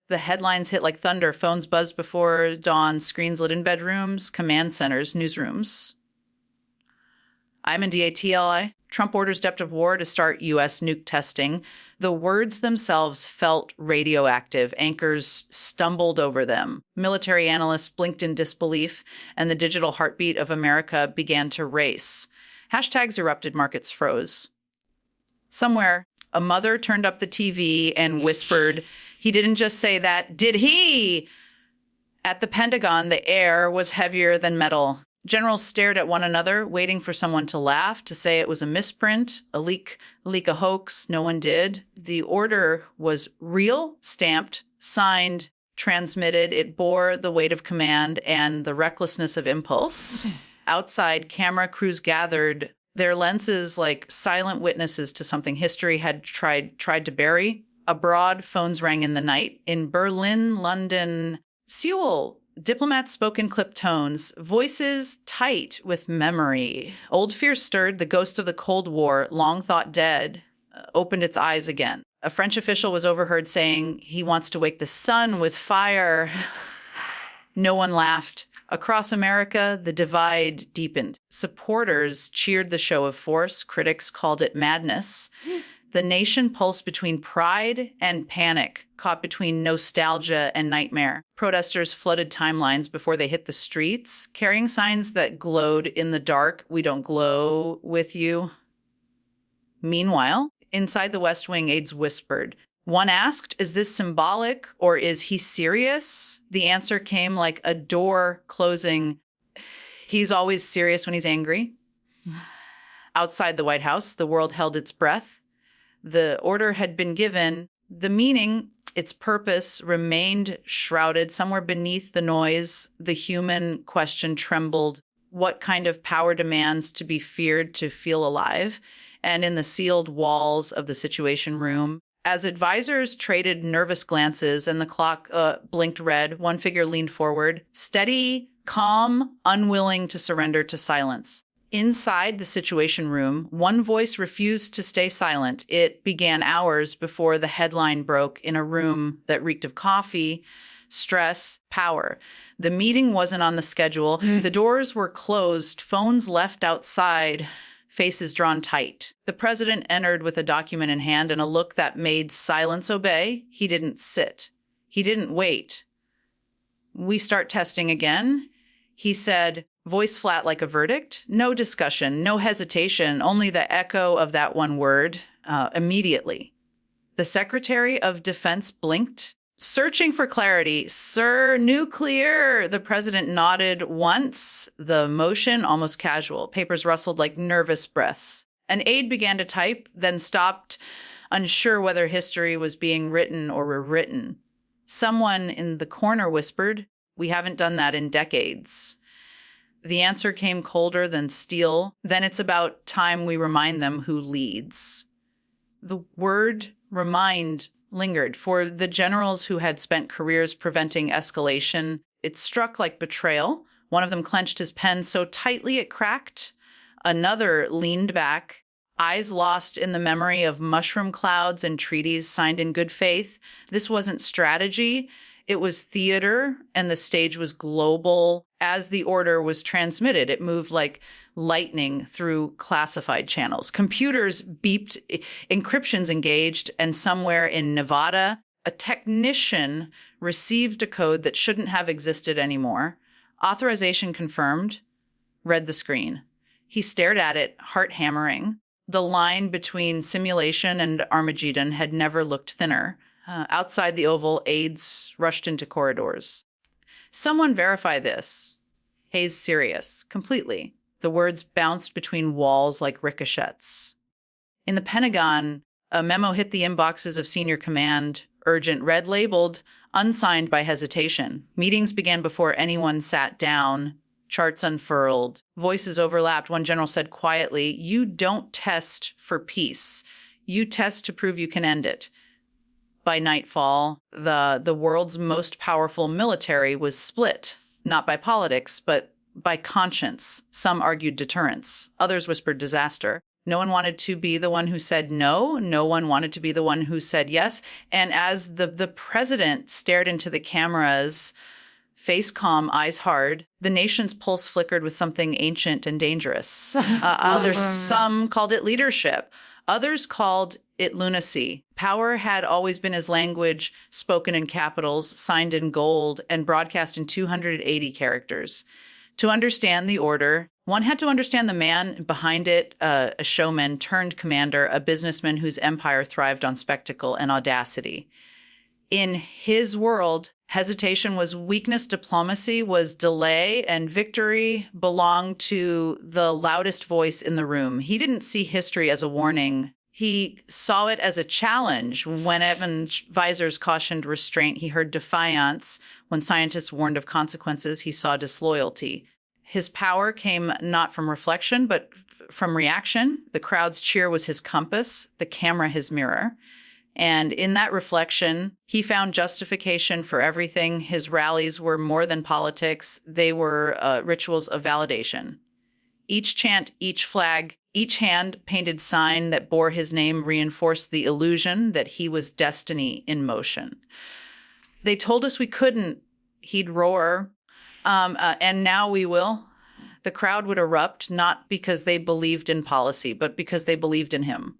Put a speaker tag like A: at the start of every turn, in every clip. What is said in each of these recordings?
A: The headlines hit like thunder. Phones buzzed before dawn. Screens lit in bedrooms, command centers, newsrooms. I'm in DATLI. Trump orders depth of war to start U.S. nuke testing. The words themselves felt radioactive. Anchors stumbled over them. Military analysts blinked in disbelief, and the digital heartbeat of America began to race. Hashtags erupted, markets froze. Somewhere, a mother turned up the TV and whispered, "He didn't just say that, did he?" At the Pentagon, the air was heavier than metal. Generals stared at one another, waiting for someone to laugh, to say it was a misprint, a leak, a hoax. No one did. The order was real, stamped, signed, transmitted. It bore the weight of command and the recklessness of impulse. Outside, camera crews gathered, their lenses like silent witnesses to something history had tried to bury. Abroad, phones rang in the night. In Berlin, London, Seoul, diplomats spoke in clipped tones, voices tight with memory. Old fear stirred. The ghost of the Cold War, long thought dead, opened its eyes again. A French official was overheard saying he wants to wake the sun with fire. No one laughed. Across America, the divide deepened. Supporters cheered the show of force. Critics called it madness. The nation pulsed between pride and panic, caught between nostalgia and nightmare. Protesters flooded timelines before they hit the streets, carrying signs that glowed in the dark. "We don't glow with you." Meanwhile, inside the West Wing, aides whispered. One asked, "Is this symbolic or is he serious?" The answer came like a door closing. "He's always serious when he's angry." Outside the White House, the world held its breath. The order had been given. The meaning, its purpose, remained shrouded. Somewhere beneath the noise, the human question trembled. What kind of power demands to be feared to feel alive? And in the sealed walls of the Situation Room, as advisors traded nervous glances and the clock blinked red, one figure leaned forward, steady, calm, unwilling to surrender to silence. Inside the Situation Room, one voice refused to stay silent. It began hours before the headline broke in a room that reeked of coffee, stress, power. The meeting wasn't on the schedule. The doors were closed, phones left outside, faces drawn tight. The president entered with a document in hand and a look that made silence obey. He didn't sit. He didn't wait. "We start testing again," he said, voice flat like a verdict. No discussion, no hesitation, only the echo of that one word, immediately. The Secretary of Defense blinked, searching for clarity. "Sir, nuclear." The president nodded once, the motion almost casual. Papers rustled like nervous breaths. An aide began to type, then stopped, unsure whether history was being written or rewritten. Someone in the corner whispered, "We haven't done that in decades." The answer came colder than steel. "Then it's about time we remind them who leads." The word remind lingered. For the generals who had spent careers preventing escalation, it struck like betrayal. One of them clenched his pen so tightly it cracked. Another leaned back, eyes lost in the memory of mushroom clouds and treaties signed in good faith. This wasn't strategy. It was theater, and the stage was global. As the order was transmitted, it moved like lightning through classified channels. Computers beeped, encryptions engaged, and somewhere in Nevada, a technician received a code that shouldn't have existed anymore. Authorization confirmed, read the screen. He stared at it, heart hammering. The line between simulation and Armageddon had never looked thinner. Outside the Oval, aides rushed into corridors. "Someone verify this." Hayes serious, completely. The words bounced between walls like ricochets. In the Pentagon, a memo hit the inboxes of senior command, urgent, red labeled, unsigned by hesitation. Meetings began before anyone sat down. Charts unfurled. Voices overlapped. One general said quietly, "You don't test for peace. You test to prove you can end it." By nightfall, the world's most powerful military was split, not by politics, but by conscience. Some argued deterrence. Others whispered disaster. No one wanted to be the one who said no. No one wanted to be the one who said yes. And as the president stared into the cameras, face calm, eyes hard, the nation's pulse flickered with something ancient and dangerous. Some called it leadership. Others called it lunacy. Power had always been his language, spoken in capitals, signed in gold, and broadcast in 280 characters. To understand the order, one had to understand the man behind it, a showman turned commander, a businessman whose empire thrived on spectacle and audacity. In his world, hesitation was weakness, diplomacy was delay, and victory belonged to the loudest voice in the room. He didn't see history as a warning. He saw it as a challenge. When advisors cautioned restraint, he heard defiance. When scientists warned of consequences, he saw disloyalty. His power came not from reflection, but from reaction. The crowd's cheer was his compass, the camera his mirror. And in that reflection, he found justification for everything. His rallies were more than politics. They were rituals of validation. Each chant, each flag, each hand-painted sign that bore his name reinforced the illusion that he was destiny in motion. They told us we couldn't. He'd roar, and now we will. The crowd would erupt, not because they believed in policy, but because they believed in him.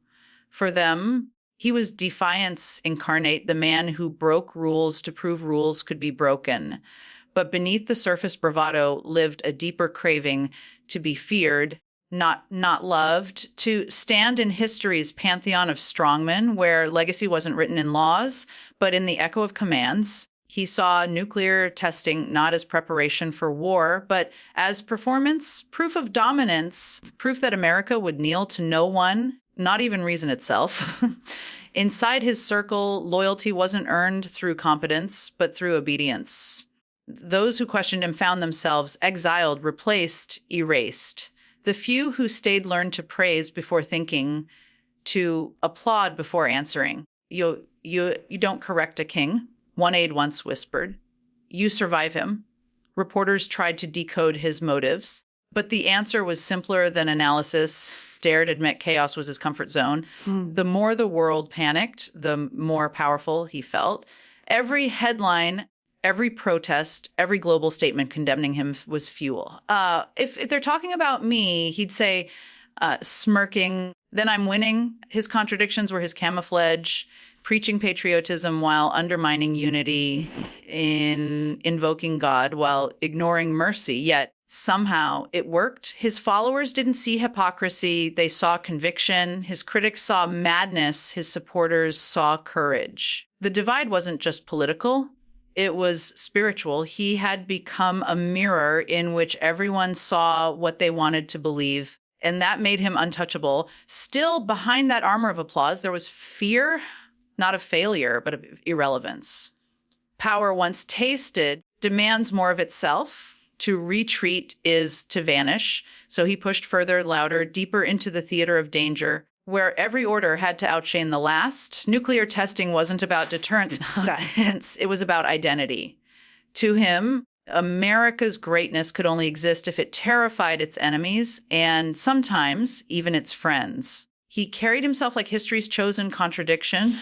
A: For them, he was defiance incarnate, the man who broke rules to prove rules could be broken. But beneath the surface bravado lived a deeper craving to be feared, not loved, to stand in history's pantheon of strongmen, where legacy wasn't written in laws, but in the echo of commands. He saw nuclear testing not as preparation for war, but as performance, proof of dominance, proof that America would kneel to no one, not even reason itself. Inside his circle, loyalty wasn't earned through competence, but through obedience. Those who questioned him found themselves exiled, replaced, erased. The few who stayed learned to praise before thinking, to applaud before answering. You don't correct a king, one aide once whispered. You survive him. Reporters tried to decode his motives, but the answer was simpler than analysis. Dared admit chaos was his comfort zone. The more the world panicked, the more powerful he felt. Every headline, every protest, every global statement condemning him was fuel. If they're talking about me, he'd say, smirking, then I'm winning. His contradictions were his camouflage, preaching patriotism while undermining unity, in invoking God while ignoring mercy. Yet somehow it worked. His followers didn't see hypocrisy. They saw conviction. His critics saw madness. His supporters saw courage. The divide wasn't just political. It was spiritual. He had become a mirror in which everyone saw what they wanted to believe, and that made him untouchable. Still, behind that armor of applause, there was fear, not of failure, but of irrelevance. Power, once tasted, demands more of itself. To retreat is to vanish. So he pushed further, louder, deeper into the theater of danger, where every order had to outshine the last. Nuclear testing wasn't about deterrence. It was about identity. To him, America's greatness could only exist if it terrified its enemies and sometimes even its friends. He carried himself like history's chosen contradiction,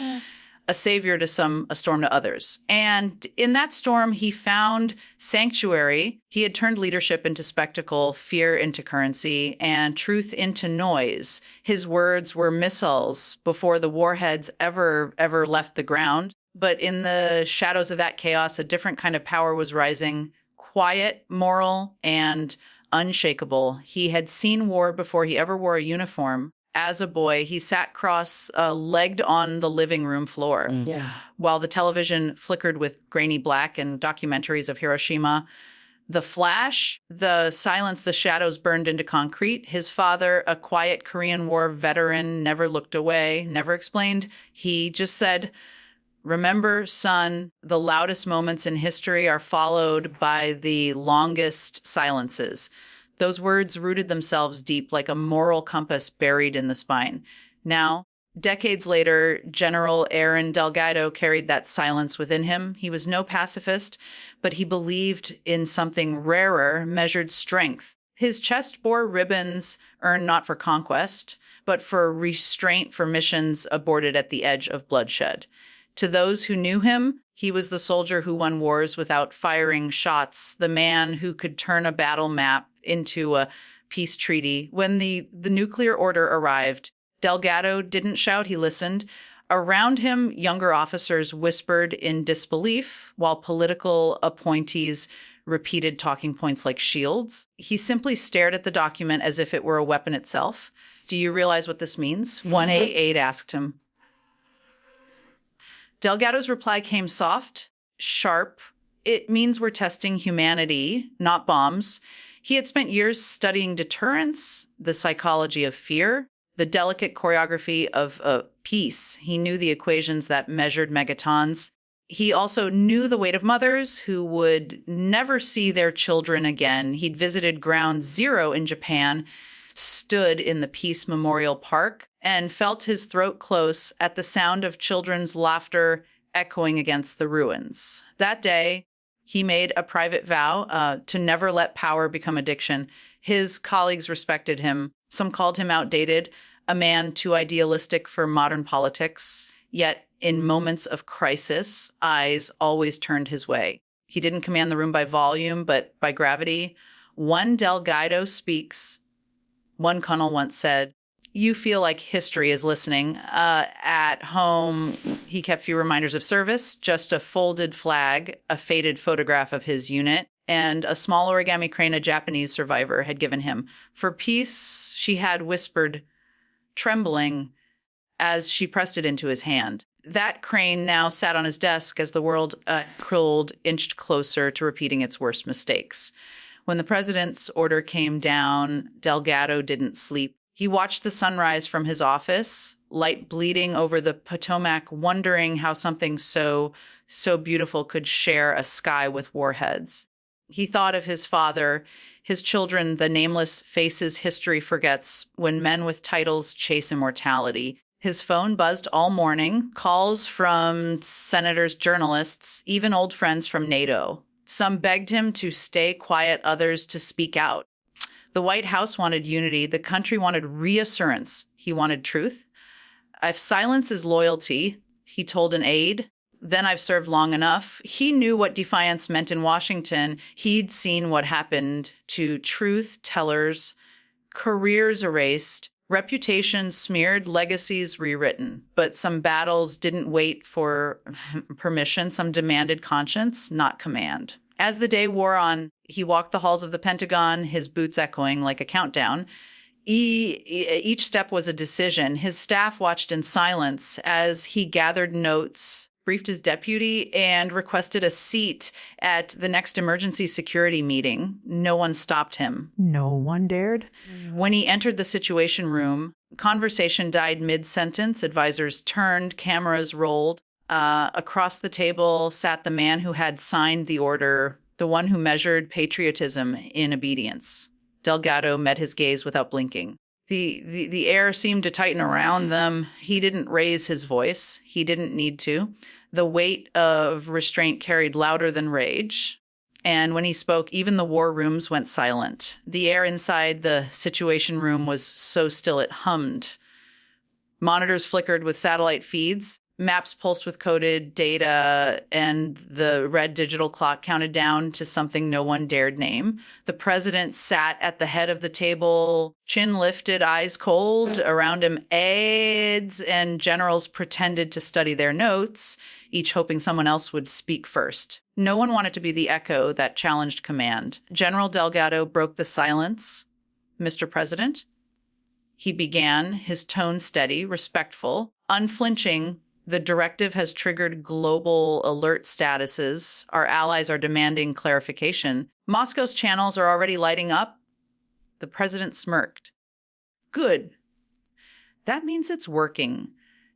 A: a savior to some, a storm to others. And in that storm, he found sanctuary. He had turned leadership into spectacle, fear into currency, and truth into noise. His words were missiles before the warheads ever left the ground. But in the shadows of that chaos, a different kind of power was rising, quiet, moral, and unshakable. He had seen war before he ever wore a uniform. As a boy, he sat cross-legged on the living room floor while the television flickered with grainy black and documentaries of Hiroshima. The flash, the silence, the shadows burned into concrete. His father, a quiet Korean War veteran, never looked away, never explained. He just said, remember, son, the loudest moments in history are followed by the longest silences. Those words rooted themselves deep like a moral compass buried in the spine. Now, decades later, General Aaron Delgado carried that silence within him. He was no pacifist, but he believed in something rarer, measured strength. His chest bore ribbons earned not for conquest, but for restraint for missions aborted at the edge of bloodshed. To those who knew him, he was the soldier who won wars without firing shots, the man who could turn a battle map into a peace treaty. When the nuclear order arrived, Delgado didn't shout, he listened. Around him, younger officers whispered in disbelief, while political appointees repeated talking points like shields. He simply stared at the document as if it were a weapon itself. Do you realize what this means? 1A8 asked him. Delgado's reply came soft, sharp. It means we're testing humanity, not bombs. He had spent years studying deterrence, the psychology of fear, the delicate choreography of peace. He knew the equations that measured megatons. He also knew the weight of mothers who would never see their children again. He'd visited Ground Zero in Japan, stood in the Peace Memorial Park, and felt his throat close at the sound of children's laughter echoing against the ruins. That day, he made a private vow to never let power become addiction. His colleagues respected him. Some called him outdated, a man too idealistic for modern politics. Yet, in moments of crisis, eyes always turned his way. He didn't command the room by volume, but by gravity. One Delgado speaks. One colonel once said, "You feel like history is listening." At home, he kept few reminders of service, just a folded flag, a faded photograph of his unit, and a small origami crane a Japanese survivor had given him. For peace, she had whispered, trembling, as she pressed it into his hand. That crane now sat on his desk as the world inched closer to repeating its worst mistakes. When the president's order came down, Delgado didn't sleep. He watched the sunrise from his office, light bleeding over the Potomac, wondering how something so beautiful could share a sky with warheads. He thought of his father, his children, the nameless faces history forgets when men with titles chase immortality. His phone buzzed all morning, calls from senators, journalists, even old friends from NATO. Some begged him to stay quiet, others to speak out. The White House wanted unity. The country wanted reassurance. He wanted truth. "If silence is loyalty," he told an aide, "then I've served long enough." He knew what defiance meant in Washington. He'd seen what happened to truth tellers, careers erased, reputations smeared, legacies rewritten. But some battles didn't wait for permission. Some demanded conscience, not command. As the day wore on, he walked the halls of the Pentagon, his boots echoing like a countdown. Each step was a decision. His staff watched in silence as he gathered notes, briefed his deputy, and requested a seat at the next emergency security meeting. No one stopped him.
B: No one dared?
A: When he entered the Situation Room, conversation died mid-sentence. Advisors turned, cameras rolled. Across the table sat the man who had signed the order, the one who measured patriotism in obedience. Delgado met his gaze without blinking. The air seemed to tighten around them. He didn't raise his voice. He didn't need to. The weight of restraint carried louder than rage. And when he spoke, even the war rooms went silent. The air inside the Situation Room was so still it hummed. Monitors flickered with satellite feeds. Maps pulsed with coded data, and the red digital clock counted down to something no one dared name. The president sat at the head of the table, chin lifted, eyes cold. Around him, aides and generals pretended to study their notes, each hoping someone else would speak first. No one wanted to be the echo that challenged command. General Delgado broke the silence. "Mr. President," he began, his tone steady, respectful, unflinching. "The directive has triggered global alert statuses. Our allies are demanding clarification. Moscow's channels are already lighting up." The president smirked. "Good. That means it's working."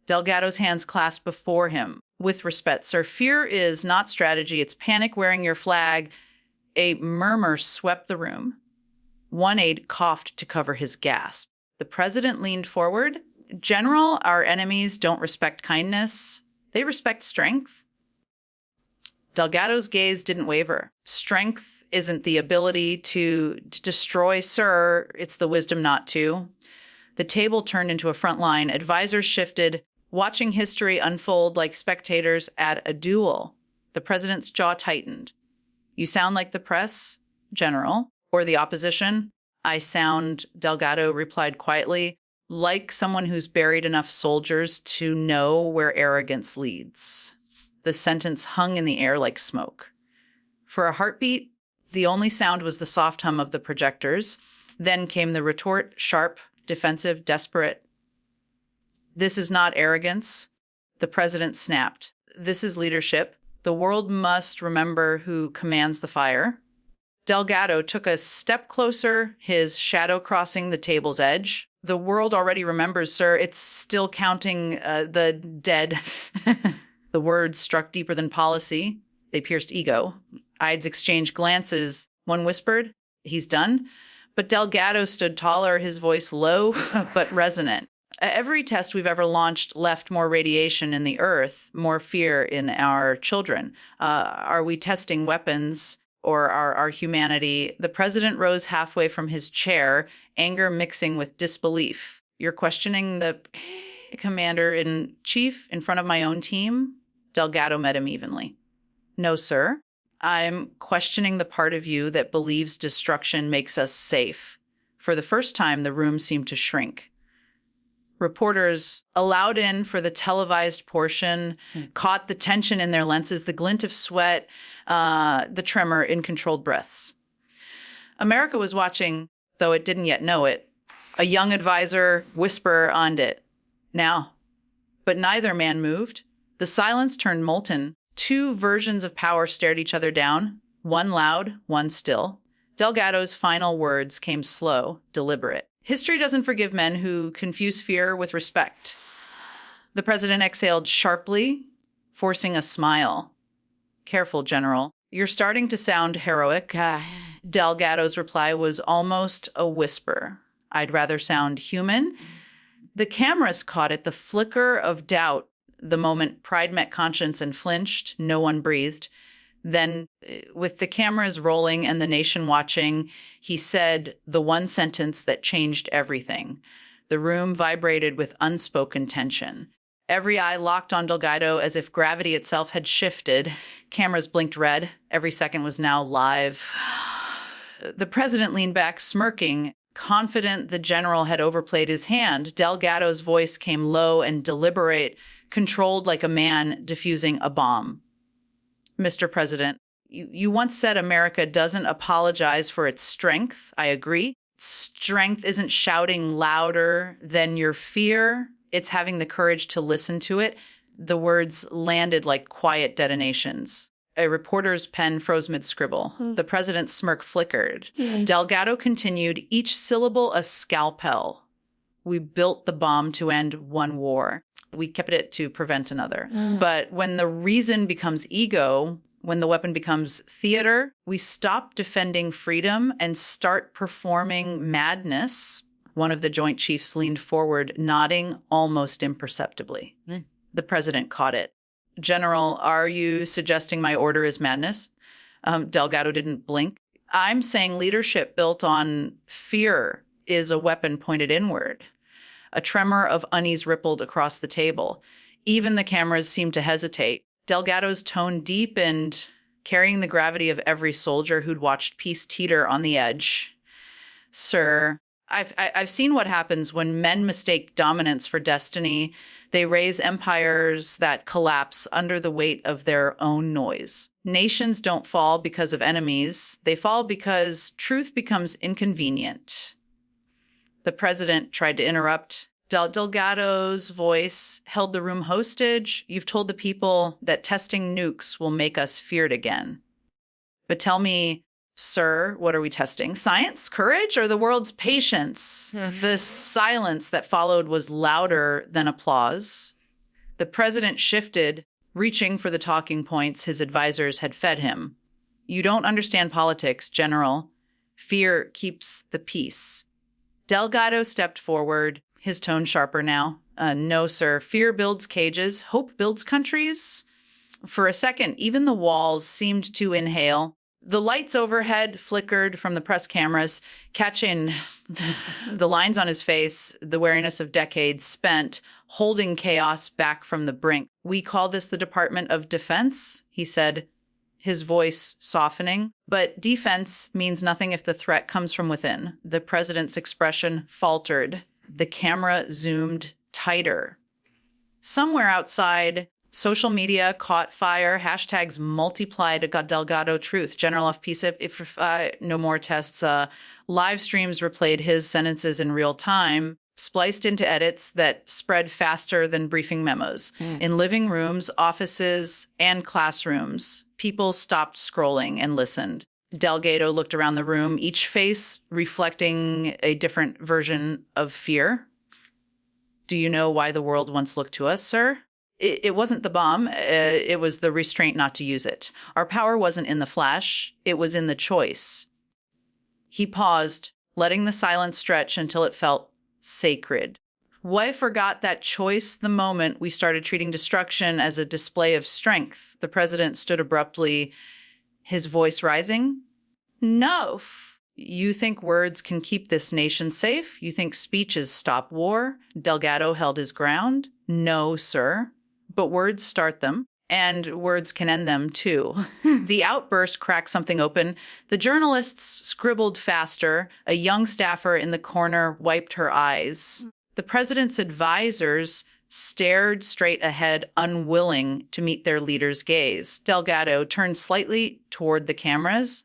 A: Delgado's hands clasped before him. "With respect, sir, fear is not strategy. It's panic wearing your flag." A murmur swept the room. One aide coughed to cover his gasp. The president leaned forward. "General, our enemies don't respect kindness. They respect strength." Delgado's gaze didn't waver. "Strength isn't the ability to destroy, sir. It's the wisdom not to." The table turned into a front line. Advisors shifted, watching history unfold like spectators at a duel. The president's jaw tightened. You sound like the press, General, or the opposition. I sound, Delgado replied quietly, like someone who's buried enough soldiers to know where arrogance leads. The sentence hung in the air like smoke. For a heartbeat, the only sound was the soft hum of the projectors. Then came the retort, sharp, defensive, desperate. This is not arrogance. The president snapped. This is leadership. The world must remember who commands the fire. Delgado took a step closer, his shadow crossing the table's edge. The world already remembers, sir. It's still counting the dead. The words struck deeper than policy. They pierced ego. Ides exchanged glances. One whispered, he's done. But Delgado stood taller, his voice low but resonant. Every test we've ever launched left more radiation in the earth, more fear in our children. Are we testing weapons or our humanity? The president rose halfway from his chair, anger mixing with disbelief. You're questioning the commander-in-chief in front of my own team? Delgado met him evenly. No, sir. I'm questioning the part of you that believes destruction makes us safe. For the first time, the room seemed to shrink. Reporters, allowed in for the televised portion, caught the tension in their lenses, the glint of sweat, the tremor in controlled breaths. America was watching, though it didn't yet know it. A young advisor whisper on it. Now. But neither man moved. The silence turned molten. Two versions of power stared each other down, one loud, one still. Delgado's final words came slow, deliberate. History doesn't forgive men who confuse fear with respect. The president exhaled sharply, forcing a smile. Careful, General. You're starting to sound heroic. Delgado's reply was almost a whisper. I'd rather sound human. The cameras caught it, the flicker of doubt. The moment pride met conscience and flinched, no one breathed. Then, with the cameras rolling and the nation watching, he said the one sentence that changed everything. The room vibrated with unspoken tension. Every eye locked on Delgado as if gravity itself had shifted. Cameras blinked red. Every second was now live. The president leaned back, smirking, confident the general had overplayed his hand. Delgado's voice came low and deliberate, controlled like a man diffusing a bomb. Mr. President, you once said America doesn't apologize for its strength. I agree. Strength isn't shouting louder than your fear. It's having the courage to listen to it. The words landed like quiet detonations. A reporter's pen froze mid-scribble. The president's smirk flickered. Delgado continued, each syllable a scalpel. We built the bomb to end one war. We kept it to prevent another. But when the reason becomes ego, when the weapon becomes theater, we stop defending freedom and start performing madness. One of the Joint Chiefs leaned forward, nodding almost imperceptibly. The president caught it. General, are you suggesting my order is madness? Delgado didn't blink. I'm saying leadership built on fear is a weapon pointed inward. A tremor of unease rippled across the table. Even the cameras seemed to hesitate. Delgado's tone deepened, carrying the gravity of every soldier who'd watched peace teeter on the edge. Sir, I've seen what happens when men mistake dominance for destiny. They raise empires that collapse under the weight of their own noise. Nations don't fall because of enemies. They fall because truth becomes inconvenient. The president tried to interrupt. Delgado's voice held the room hostage. You've told the people that testing nukes will make us feared again. But tell me, sir, what are we testing? Science, courage, or the world's patience? The silence that followed was louder than applause. The president shifted, reaching for the talking points his advisors had fed him. You don't understand politics, General. Fear keeps the peace. Delgado stepped forward, his tone sharper now. No, sir. Fear builds cages. Hope builds countries. For a second, even the walls seemed to inhale. The lights overhead flickered from the press cameras, catching the lines on his face, the wariness of decades spent holding chaos back from the brink. "We call this the Department of Defense," he said, his voice softening. But defense means nothing if the threat comes from within. The president's expression faltered. The camera zoomed tighter. Somewhere outside, social media caught fire. Hashtags multiplied. Got Delgado truth. General off peace. If no more tests. Live streams replayed his sentences in real time, spliced into edits that spread faster than briefing memos. In living rooms, offices, and classrooms, people stopped scrolling and listened. Delgado looked around the room, each face reflecting a different version of fear. "Do you know why the world once looked to us, sir? It wasn't the bomb. It was the restraint not to use it. Our power wasn't in the flash. It was in the choice." He paused, letting the silence stretch until it felt sacred. "Why forgot that choice the moment we started treating destruction as a display of strength?" The president stood abruptly, his voice rising. "No. You think words can keep this nation safe? You think speeches stop war?" Delgado held his ground. "No, sir. But words start them, and words can end them, too." The outburst cracked something open. The journalists scribbled faster. A young staffer in the corner wiped her eyes. The president's advisors stared straight ahead, unwilling to meet their leader's gaze. Delgado turned slightly toward the cameras.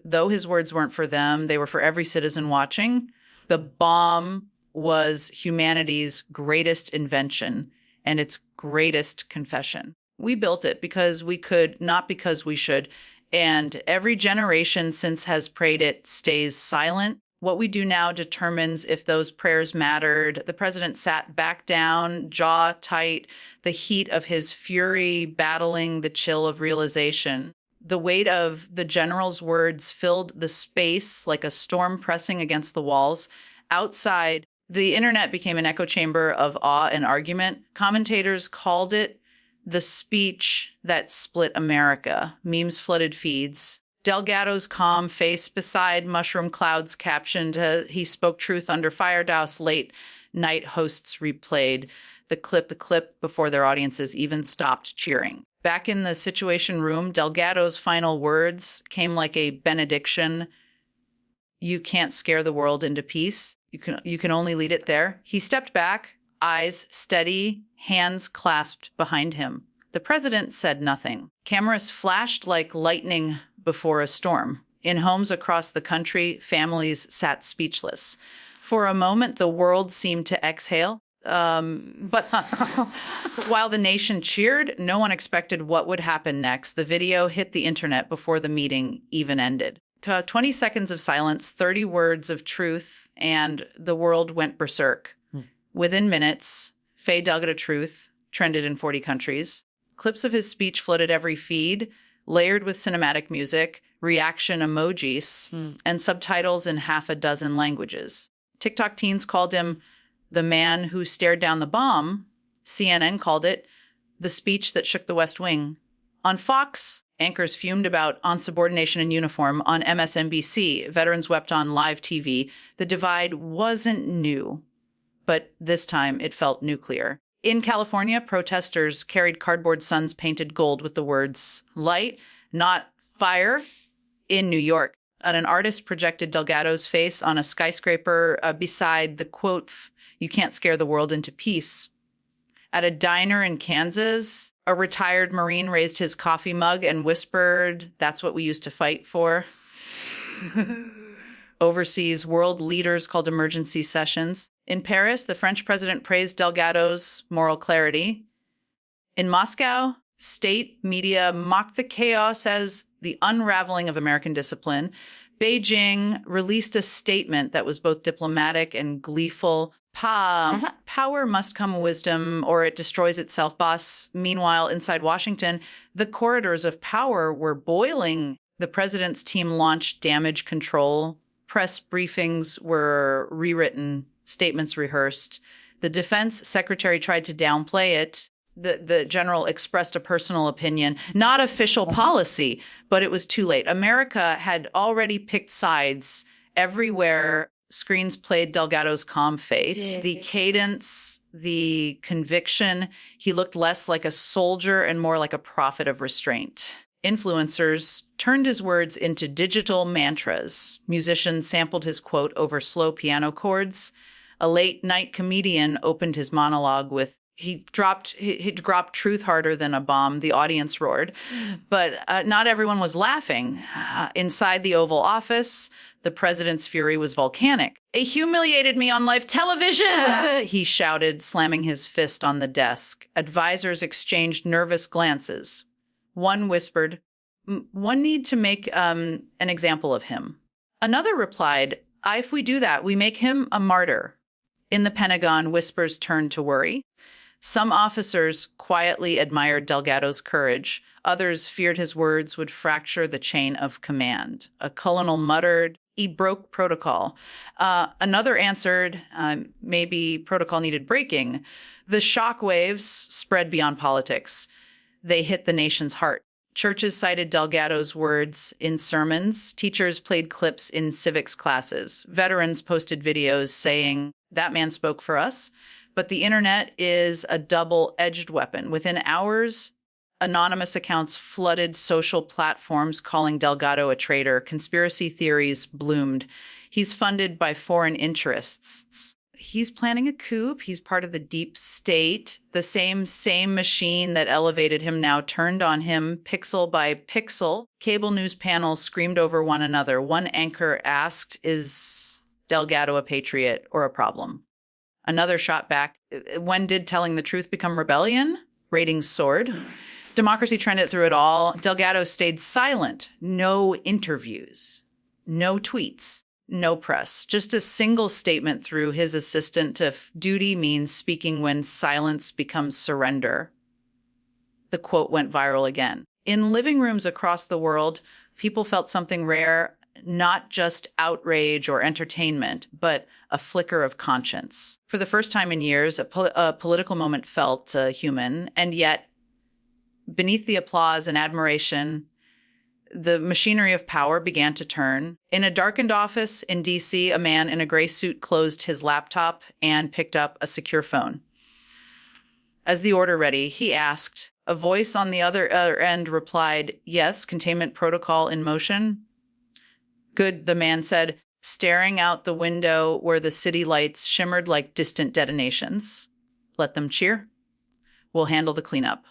A: Though his words weren't for them, they were for every citizen watching. The bomb was humanity's greatest invention and its greatest confession. We built it because we could, not because we should. And every generation since has prayed it stays silent. What we do now determines if those prayers mattered. The president sat back down, jaw tight, the heat of his fury battling the chill of realization. The weight of the general's words filled the space like a storm pressing against the walls. Outside, the internet became an echo chamber of awe and argument. Commentators called it the speech that split America. Memes flooded feeds. Delgado's calm face beside mushroom clouds captioned, "He spoke truth under fire douse." Late night hosts replayed the clip before their audiences even stopped cheering. Back in the Situation Room, Delgado's final words came like a benediction. "You can't scare the world into peace. You can only lead it there." He stepped back, eyes steady, hands clasped behind him. The president said nothing. Cameras flashed like lightning before a storm. In homes across the country, families sat speechless. For a moment, the world seemed to exhale. But while the nation cheered, no one expected what would happen next. The video hit the internet before the meeting even ended. 20 seconds of silence, 30 words of truth, and the world went berserk. Within minutes, Faye Delgado truth trended in 40 countries. Clips of his speech flooded every feed, layered with cinematic music, reaction emojis, and subtitles in half a dozen languages. TikTok teens called him the man who stared down the bomb. CNN called it the speech that shook the West Wing. On Fox, anchors fumed about insubordination in uniform. On MSNBC, veterans wept on live TV. The divide wasn't new, but this time it felt nuclear. In California, protesters carried cardboard suns painted gold with the words "light, not fire." In New York, an artist projected Delgado's face on a skyscraper beside the quote, "You can't scare the world into peace." At a diner in Kansas, a retired Marine raised his coffee mug and whispered, "That's what we used to fight for." Overseas, world leaders called emergency sessions. In Paris, the French president praised Delgado's moral clarity. In Moscow, state media mocked the chaos as the unraveling of American discipline. Beijing released a statement that was both diplomatic and gleeful. Power must come with wisdom or it destroys itself, boss. Meanwhile, inside Washington, the corridors of power were boiling. The president's team launched damage control. Press briefings were rewritten, statements rehearsed. The defense secretary tried to downplay it. The general expressed a personal opinion, not official policy, but it was too late. America had already picked sides everywhere. Screens played Delgado's calm face, the cadence, the conviction. He looked less like a soldier and more like a prophet of restraint. Influencers turned his words into digital mantras. Musicians sampled his quote over slow piano chords. A late-night comedian opened his monologue with, he dropped truth harder than a bomb. The audience roared. But not everyone was laughing. Inside the Oval Office, the president's fury was volcanic. "He humiliated me on live television," he shouted, slamming his fist on the desk. Advisors exchanged nervous glances. One whispered, "One need to make an example of him." Another replied, "If we do that, we make him a martyr." In the Pentagon, whispers turned to worry. Some officers quietly admired Delgado's courage. Others feared his words would fracture the chain of command. A colonel muttered, "He broke protocol." Another answered, maybe protocol needed breaking. The shockwaves spread beyond politics. They hit the nation's heart. Churches cited Delgado's words in sermons. Teachers played clips in civics classes. Veterans posted videos saying, "That man spoke for us." But the internet is a double-edged weapon. Within hours, anonymous accounts flooded social platforms calling Delgado a traitor. Conspiracy theories bloomed. He's funded by foreign interests. He's planning a coup. He's part of the deep state. The same machine that elevated him now turned on him pixel by pixel. Cable news panels screamed over one another. One anchor asked, "Is Delgado a patriot or a problem?" Another shot back, "When did telling the truth become rebellion?" Ratings soared. Democracy trended through it all. Delgado stayed silent. No interviews, no tweets, no press. Just a single statement through his assistant to duty means speaking when silence becomes surrender. The quote went viral again. In living rooms across the world, people felt something rare, not just outrage or entertainment, but a flicker of conscience. For the first time in years, a political moment felt human, and yet beneath the applause and admiration, the machinery of power began to turn. In a darkened office in D.C., a man in a gray suit closed his laptop and picked up a secure phone. As the order ready, he asked. A voice on the other end replied, "Yes, containment protocol in motion." "Good," the man said, staring out the window where the city lights shimmered like distant detonations. "Let them cheer. We'll handle the cleanup."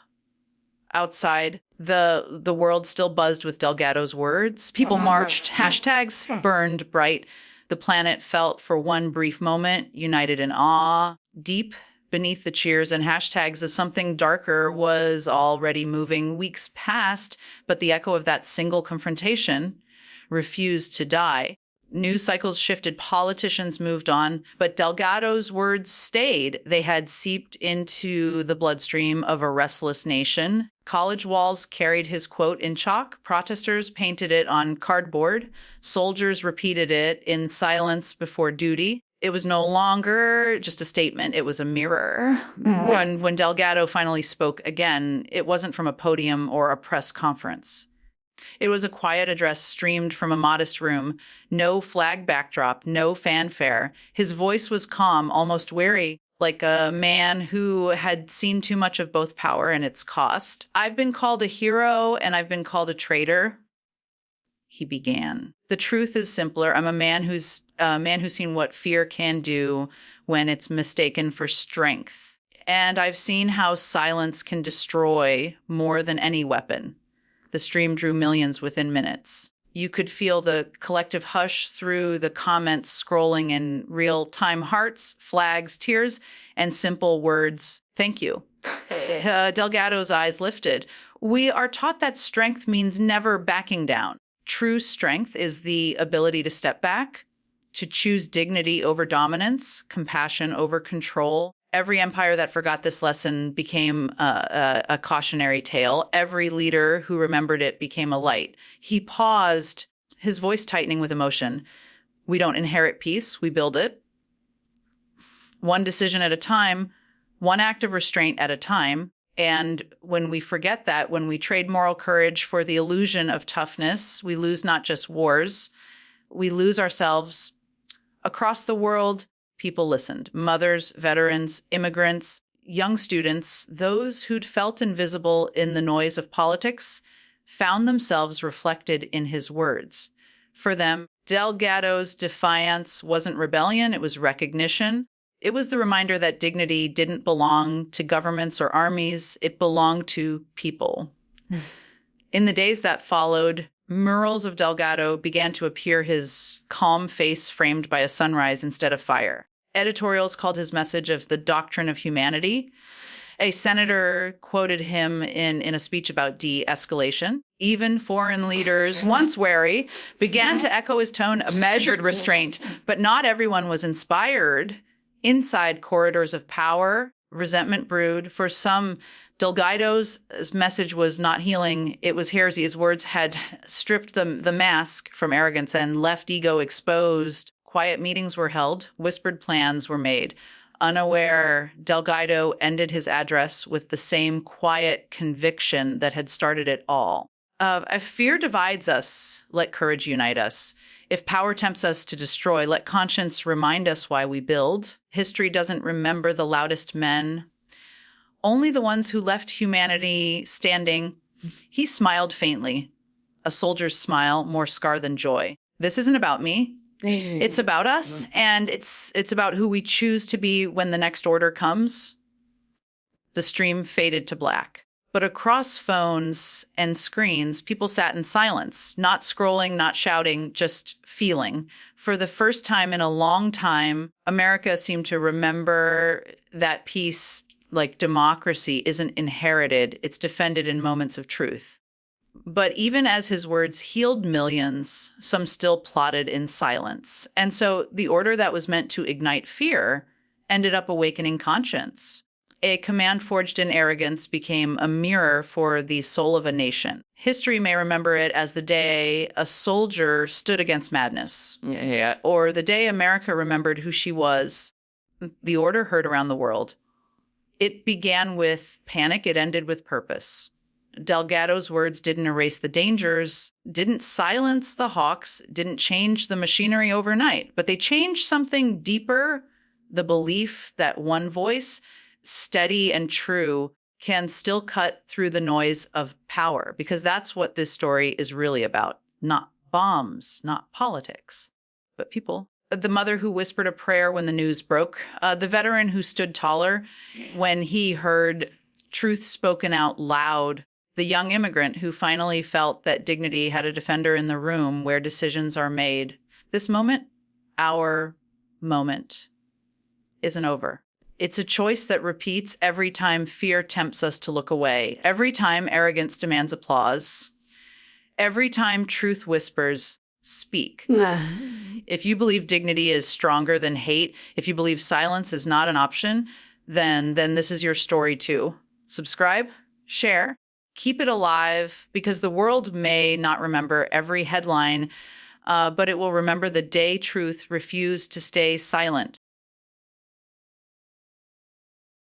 A: Outside, the world still buzzed with Delgado's words. People marched, hashtags burned bright. The planet felt for one brief moment united in awe. Deep beneath the cheers and hashtags, as something darker was already moving. Weeks passed, but the echo of that single confrontation refused to die. News cycles shifted, politicians moved on, but Delgado's words stayed. They had seeped into the bloodstream of a restless nation. College walls carried his quote in chalk. Protesters painted it on cardboard. Soldiers repeated it in silence before duty. It was no longer just a statement. It was a mirror. When Delgado finally spoke again, it wasn't from a podium or a press conference. It was a quiet address streamed from a modest room. No flag backdrop, no fanfare. His voice was calm, almost weary, like a man who had seen too much of both power and its cost. "I've been called a hero and I've been called a traitor," he began. "The truth is simpler. I'm a man who's seen what fear can do when it's mistaken for strength. And I've seen how silence can destroy more than any weapon." The stream drew millions within minutes. You could feel the collective hush through the comments scrolling in real-time: hearts, flags, tears, and simple words, "Thank you." Delgado's eyes lifted. "We are taught that strength means never backing down. True strength is the ability to step back, to choose dignity over dominance, compassion over control." Every empire that forgot this lesson became a cautionary tale. Every leader who remembered it became a light. He paused, his voice tightening with emotion. "We don't inherit peace, we build it. One decision at a time, one act of restraint at a time." And when we forget that, when we trade moral courage for the illusion of toughness, we lose not just wars, we lose ourselves. Across the world, people listened. Mothers, veterans, immigrants, young students, those who'd felt invisible in the noise of politics, found themselves reflected in his words. For them, Delgado's defiance wasn't rebellion, it was recognition. It was the reminder that dignity didn't belong to governments or armies, it belonged to people. In the days that followed, murals of Delgado began to appear, his calm face framed by a sunrise instead of fire. Editorials called his message of the doctrine of humanity. A senator quoted him in a speech about de-escalation. Even foreign leaders, once wary, began to echo his tone of measured restraint. But not everyone was inspired. Inside corridors of power, resentment brewed. For some, Delgado's message was not healing, it was heresy. His words had stripped the mask from arrogance and left ego exposed. Quiet meetings were held, whispered plans were made. Unaware, Delgado ended his address with the same quiet conviction that had started it all. If fear divides us, let courage unite us. If power tempts us to destroy, let conscience remind us why we build. History doesn't remember the loudest men, only the ones who left humanity standing. He smiled faintly, a soldier's smile, more scar than joy. This isn't about me. It's about us, and it's about who we choose to be when the next order comes. The stream faded to black. But across phones and screens, people sat in silence, not scrolling, not shouting, just feeling. For the first time in a long time, America seemed to remember that peace, like democracy, isn't inherited. It's defended in moments of truth. But even as his words healed millions, some still plotted in silence. And so the order that was meant to ignite fear ended up awakening conscience. A command forged in arrogance became a mirror for the soul of a nation. History may remember it as the day a soldier stood against madness. Or the day America remembered who she was. The order heard around the world. It began with panic, it ended with purpose. Delgado's words didn't erase the dangers, didn't silence the hawks, didn't change the machinery overnight, but they changed something deeper, the belief that one voice, steady and true, can still cut through the noise of power, because that's what this story is really about. Not bombs, not politics, but people. The mother who whispered a prayer when the news broke, the veteran who stood taller when he heard truth spoken out loud, the young immigrant who finally felt that dignity had a defender in the room where decisions are made. This moment, our moment, isn't over. It's a choice that repeats every time fear tempts us to look away, every time arrogance demands applause, every time truth whispers, speak. If you believe dignity is stronger than hate, if you believe silence is not an option, then this is your story too. Subscribe, share, keep it alive, because the world may not remember every headline, but it will remember the day truth refused to stay silent.